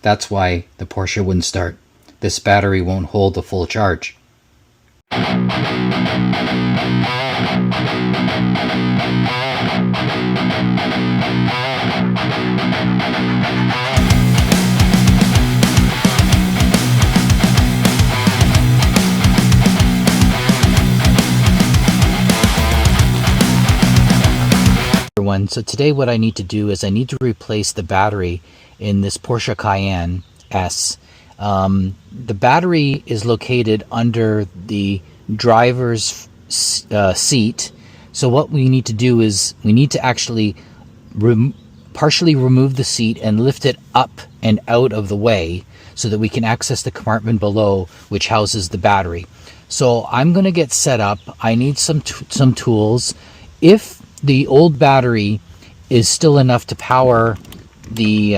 That's why the Porsche wouldn't start. This battery won't hold the full charge. So today what I need to do is I need to replace the battery in this Porsche Cayenne S. The battery is located under the driver's seat. So what we need to do is we need to actually partially remove the seat and lift it up and out of the way so that we can access the compartment below, which houses the battery. So I'm going to get set up. I need some tools. If the old battery is still enough to power the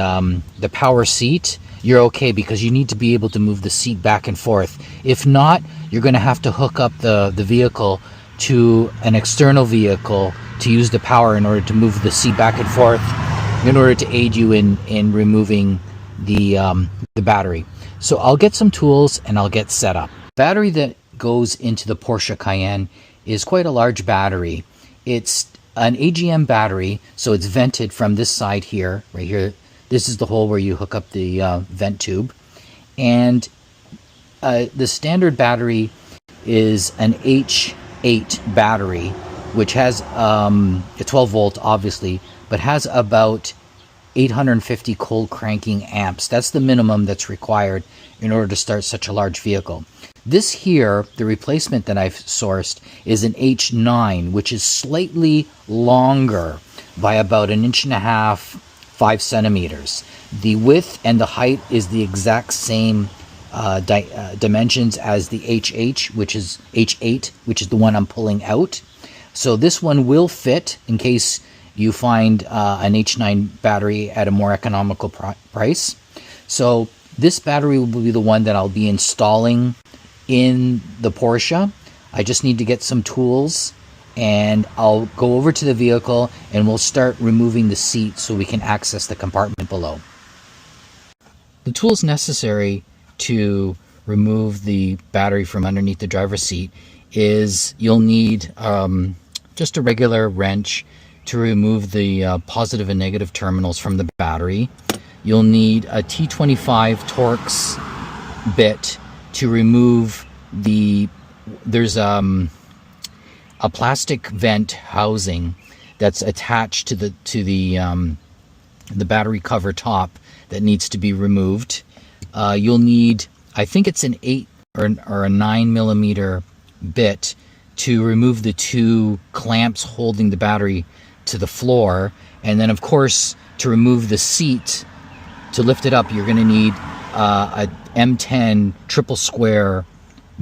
power seat, you're okay, because you need to be able to move the seat back and forth. If not, you're going to have to hook up the vehicle to an external vehicle to use the power in order to move the seat back and forth in order to aid you in removing the battery. So I'll get some tools and I'll get set up. The battery that goes into the Porsche Cayenne is quite a large battery. It's an AGM battery, so it's vented from this side here, right here. This is the hole where you hook up the vent tube. And the standard battery is an H8 battery, which has a 12 volt, obviously, but has about 850 cold cranking amps. That's the minimum that's required in order to start such a large vehicle. This here, the replacement that I've sourced, is an H9, which is slightly longer by about 1.5 inches, 5 centimeters. The width and the height is the exact same dimensions as the HH, which is H8, which is the one I'm pulling out. So this one will fit in case you find an H9 battery at a more economical price. So this battery will be the one that I'll be installing in the Porsche. I just need to get some tools and I'll go over to the vehicle and we'll start removing the seat so we can access the compartment below. The tools necessary to remove the battery from underneath the driver's seat is you'll need just a regular wrench to remove the positive and negative terminals from the battery. You'll need a T25 Torx bit to remove there's a plastic vent housing that's attached to the battery cover top that needs to be removed. You'll need, I think it's an 8 or a 9 millimeter bit to remove the 2 clamps holding the battery to the floor. And then of course, to remove the seat, to lift it up, you're going to need a M10 triple square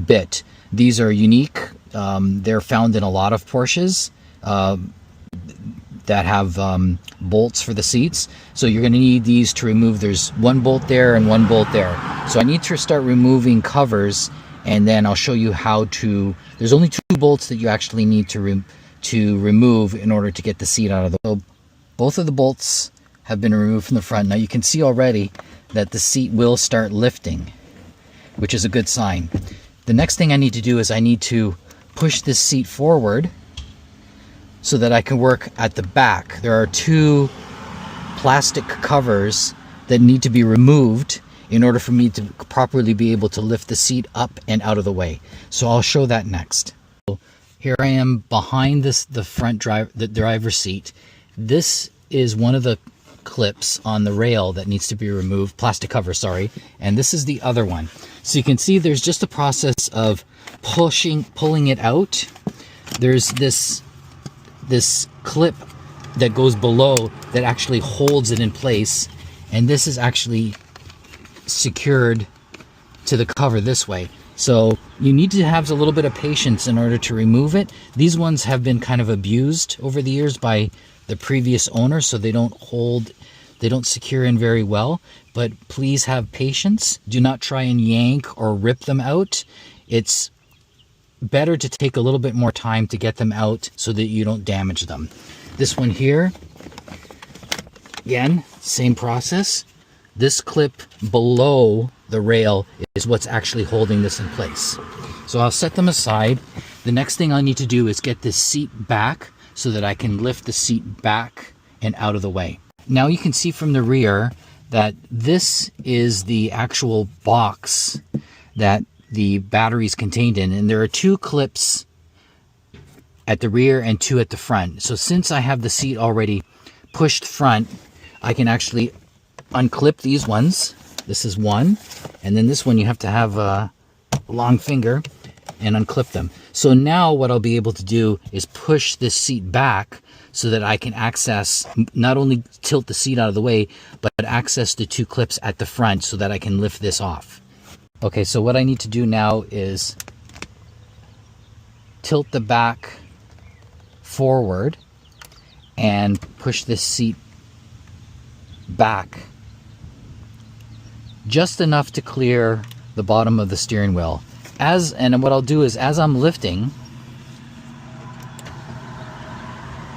bit. These are unique. They're found in a lot of Porsches that have bolts for the seats. So you're going to need these to remove. There's 1 bolt there and 1 bolt there. So I need to start removing covers, and then I'll show you how to. There's only 2 bolts that you actually need to remove in order to get the seat out of the. So both of the bolts have been removed from the front. Now you can see already that the seat will start lifting, which is a good sign. The next thing I need to do is I need to push this seat forward so that I can work at the back. There are 2 plastic covers that need to be removed in order for me to properly be able to lift the seat up and out of the way. So I'll show that next. So here I am behind the driver's seat. This is one of the clips on the rail that needs to be removed, plastic cover, sorry, and this is the other one. So you can see there's just a process of pulling it out. There's this clip that goes below that actually holds it in place, and this is actually secured to the cover this way. So you need to have a little bit of patience in order to remove it. These ones have been kind of abused over the years by the previous owner, so they don't secure in very well. But please have patience. Do not try and yank or rip them out. It's better to take a little bit more time to get them out so that you don't damage them. This one here, again, same process. this clip below the rail is what's actually holding this in place. So I'll set them aside. The next thing I need to do is get this seat back so that I can lift the seat back and out of the way. Now you can see from the rear that this is the actual box that the battery is contained in, and there are 2 clips at the rear and 2 at the front. So since I have the seat already pushed front, I can actually unclip these ones. This is one, and then this one you have to have a long finger and unclip them. So now what I'll be able to do is push this seat back so that I can access, not only tilt the seat out of the way, but access the 2 clips at the front so that I can lift this off. Okay, so what I need to do now is tilt the back forward and push this seat back just enough to clear the bottom of the steering wheel. And what I'll do is, as I'm lifting,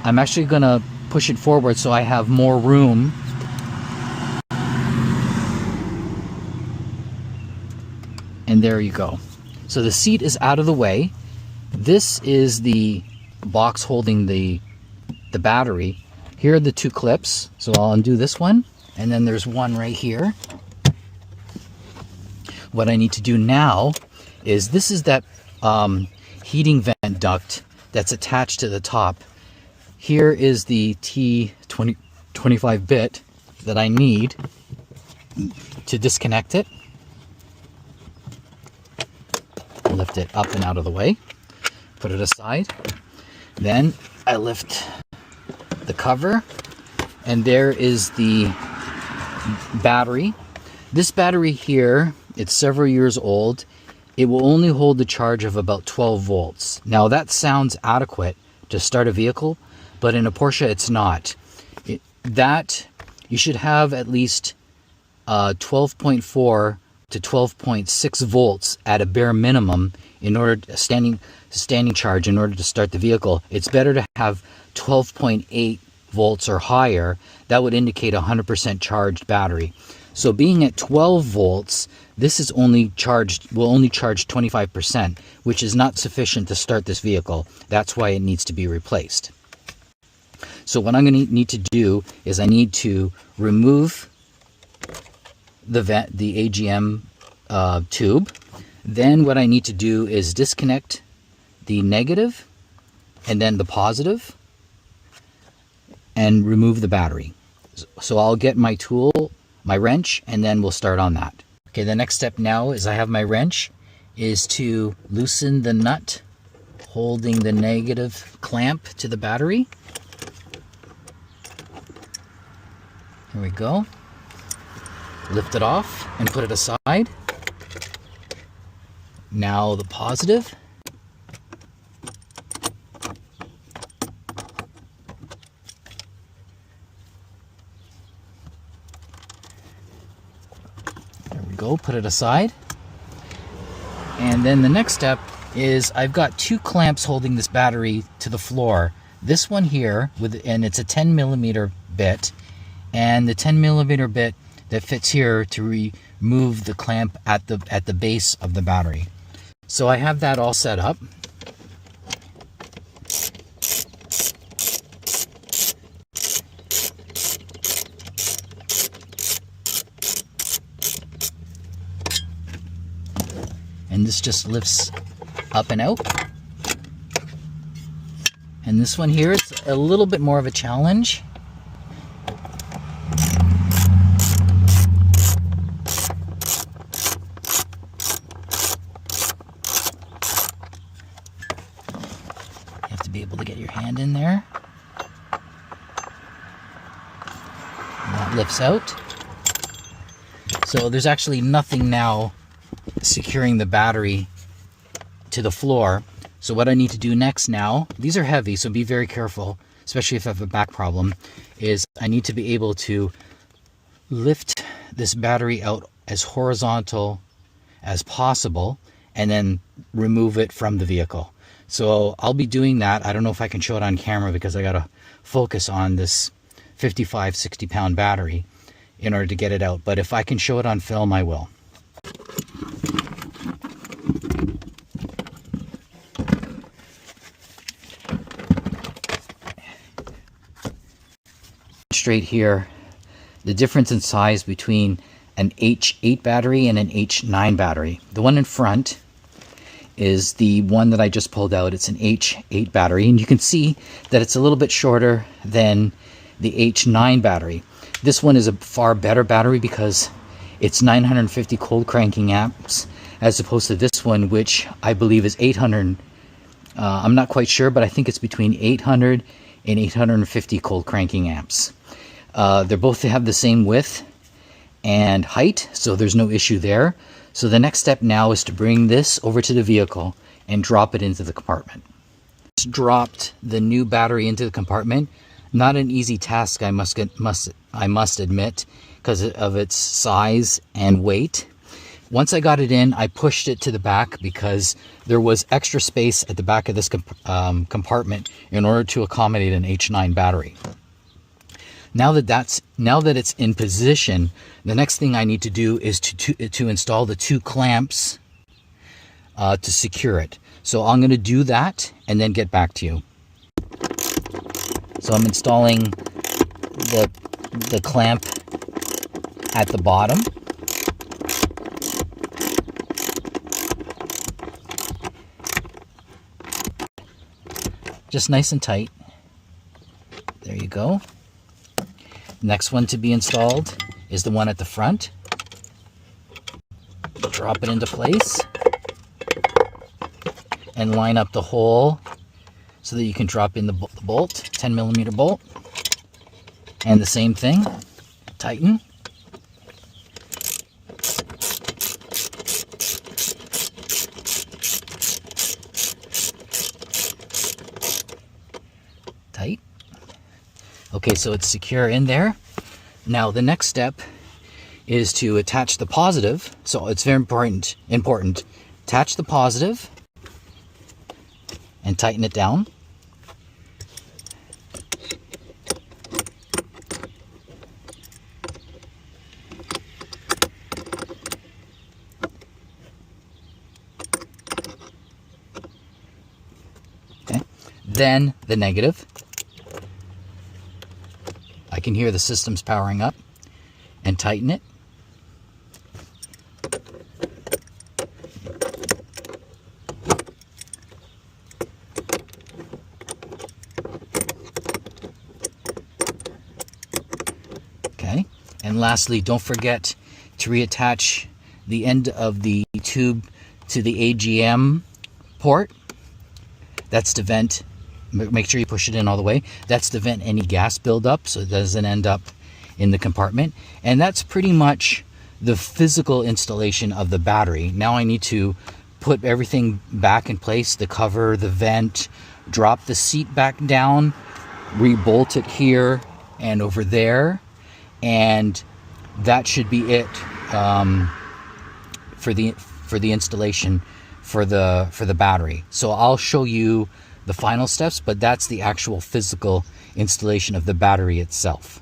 I'm actually going to push it forward so I have more room and there you go. So the seat is out of the way. This is the box holding the battery. Here are the 2 clips. So I'll undo this one, and then there's one right here. What I need to do now is, this is that heating vent duct that's attached to the top. Here is the T25 bit that I need to disconnect it. Lift it up and out of the way, put it aside. Then I lift the cover, and there is the battery. This battery here, it's several years old. It will only hold the charge of about 12 volts. Now that sounds adequate to start a vehicle, but in a Porsche it's not. You should have at least 12.4 to 12.6 volts at a bare minimum in order to standing charge in order to start the vehicle. It's better to have 12.8 volts or higher. That would indicate a 100% charged battery. So being at 12 volts, this is will only charge 25%, which is not sufficient to start this vehicle. That's why it needs to be replaced. So what I'm going to need to do is I need to remove the AGM tube. Then what I need to do is disconnect the negative and then the positive and remove the battery. So I'll get my tool, my wrench, and then we'll start on that. Okay, the next step now is I have my wrench, is to loosen the nut holding the negative clamp to the battery. Here we go. Lift it off and put it aside. Now the positive. There we go, put it aside. And then the next step is I've got 2 clamps holding this battery to the floor. This one here, and it's a 10mm bit, and the 10mm bit that fits here to remove the clamp at the base of the battery. So I have that all set up. And this just lifts up and out. And this one here is a little bit more of a challenge. Be able to get your hand in there. And that lifts out. So there's actually nothing now securing the battery to the floor. So what I need to do next now, these are heavy, so be very careful, especially if I have a back problem, is I need to be able to lift this battery out as horizontal as possible and then remove it from the vehicle. So I'll be doing that. I don't know if I can show it on camera because I got to focus on this 55, 60 pound battery. in order to get it out. But if I can show it on film, I will. Straight here, the difference in size between an H8 battery and an H9 battery. The one in front is the one that I just pulled out. It's an H8 battery, and you can see that it's a little bit shorter than the H9 battery. This one is a far better battery because it's 950 cold cranking amps as opposed to this one, which I believe is 800. I'm not quite sure, but I think it's between 800 and 850 cold cranking amps. They both have the same width and height, so there's no issue there. So the next step now is to bring this over to the vehicle and drop it into the compartment. Just dropped the new battery into the compartment. Not an easy task, I must admit, because of its size and weight. Once I got it in, I pushed it to the back because there was extra space at the back of this compartment in order to accommodate an H9 battery. Now that it's in position, the next thing I need to do is to install the 2 clamps to secure it. So I'm going to do that and then get back to you. So I'm installing the clamp at the bottom. Just nice and tight. There you go. Next one to be installed is the one at the front. Drop it into place and line up the hole so that you can drop in the bolt, 10mm bolt. And the same thing, tighten. Tight. Okay, so it's secure in there. Now the next step is to attach the positive. So it's very important. Attach the positive and tighten it down. Okay. Then the negative. I can hear the system's powering up, and tighten it. Okay, and lastly, don't forget to reattach the end of the tube to the AGM port. That's to vent. Make sure you push it in all the way. That's to vent any gas buildup so it doesn't end up in the compartment. And that's pretty much the physical installation of the battery. Now I need to put everything back in place, the cover, the vent, drop the seat back down, re-bolt it here and over there, and that should be it for the installation for the battery. So I'll show you the final steps, but that's the actual physical installation of the battery itself.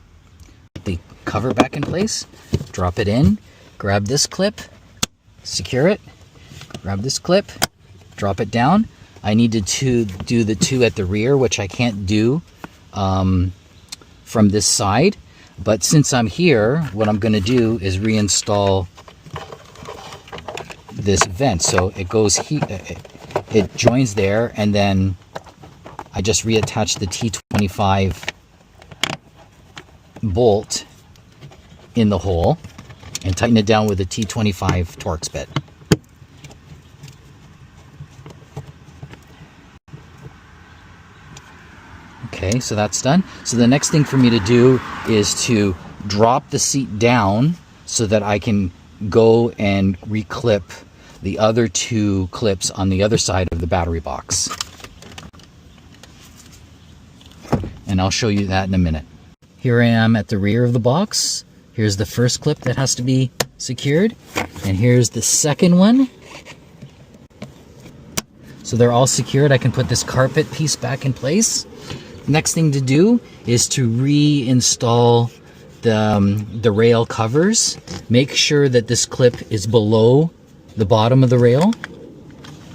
The cover back in place, drop it in, grab this clip, secure it, grab this clip, drop it down. I needed to do the 2 at the rear, which I can't do from this side, but since I'm here, what I'm going to do is reinstall this vent. So it goes here, it joins there, and then I just reattach the T25 bolt in the hole and tighten it down with a T25 Torx bit. Okay, so that's done. So the next thing for me to do is to drop the seat down so that I can go and reclip the other 2 clips on the other side of the battery box. And I'll show you that in a minute. Here I am at the rear of the box. Here's the first clip that has to be secured, and here's the second one. So they're all secured. I can put this carpet piece back in place. Next thing to do is to reinstall the rail covers, make sure that this clip is below the bottom of the rail,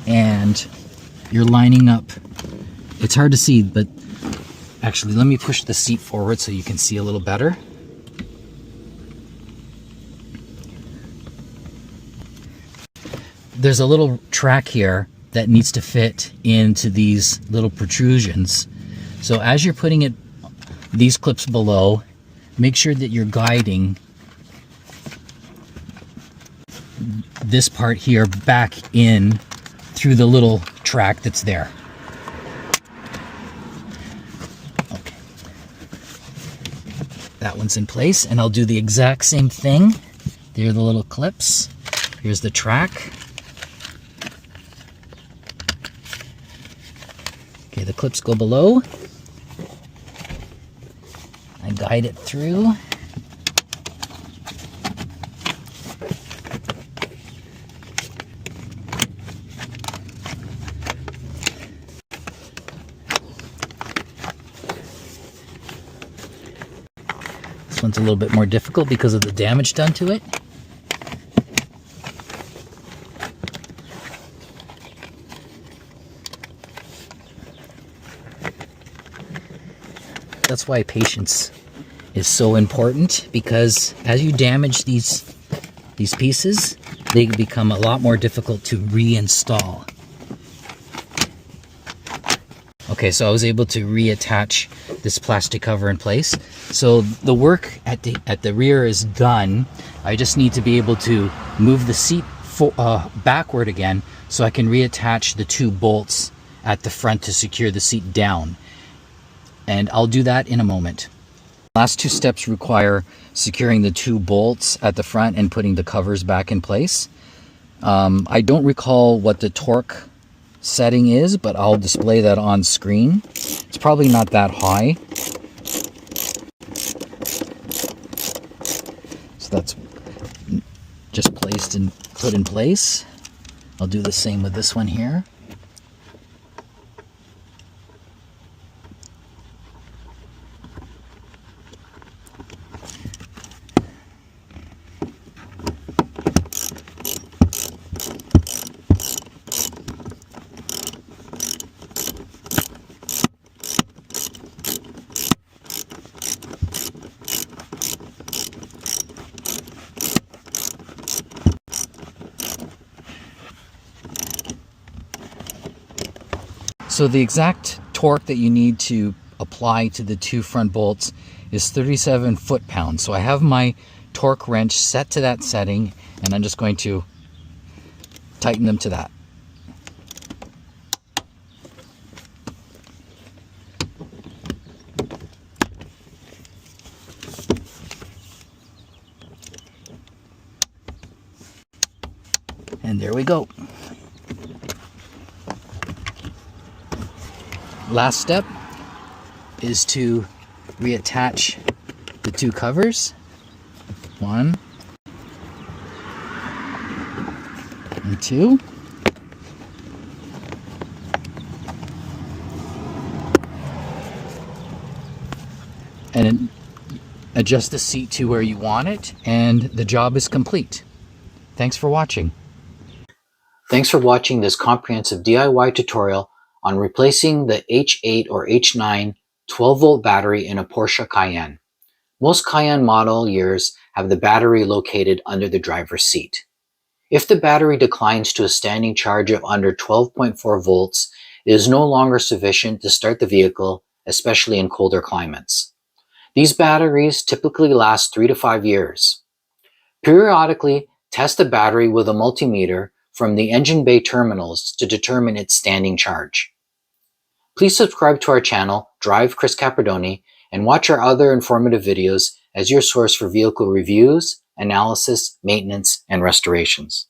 and you're lining up. It's hard to see, but actually let me push the seat forward so you can see a little better. There's a little track here that needs to fit into these little protrusions. So as you're putting these clips below, make sure that you're guiding this part here back in through the little track that's there. Okay. That one's in place, and I'll do the exact same thing. There are the little clips. Here's the track. Okay, the clips go below. I guide it through. This one's a little bit more difficult because of the damage done to it. That's why patience is so important, because as you damage these pieces, they become a lot more difficult to reinstall. Okay, so I was able to reattach this plastic cover in place. So the work at the rear is done. I just need to be able to move the seat backward again so I can reattach the two bolts at the front to secure the seat down. And I'll do that in a moment. Last two steps require securing the two bolts at the front and putting the covers back in place. I don't recall what the torque setting is, but I'll display that on screen. It's probably not that high. So that's just placed and put in place. I'll do the same with this one here. So the exact torque that you need to apply to the two front bolts is 37 foot-pounds. So I have my torque wrench set to that setting, and I'm just going to tighten them to that. And there we go. Last step is to reattach the two covers. One and two. And adjust the seat to where you want it, and the job is complete. Thanks for watching. Thanks for watching this comprehensive DIY tutorial on replacing the H8 or H9 12-volt battery in a Porsche Cayenne. Most Cayenne model years have the battery located under the driver's seat. If the battery declines to a standing charge of under 12.4 volts, it is no longer sufficient to start the vehicle, especially in colder climates. These batteries typically last 3 to 5 years. Periodically, test the battery with a multimeter from the engine bay terminals to determine its standing charge. Please subscribe to our channel, Drive Chris Capredoni, and watch our other informative videos as your source for vehicle reviews, analysis, maintenance, and restorations.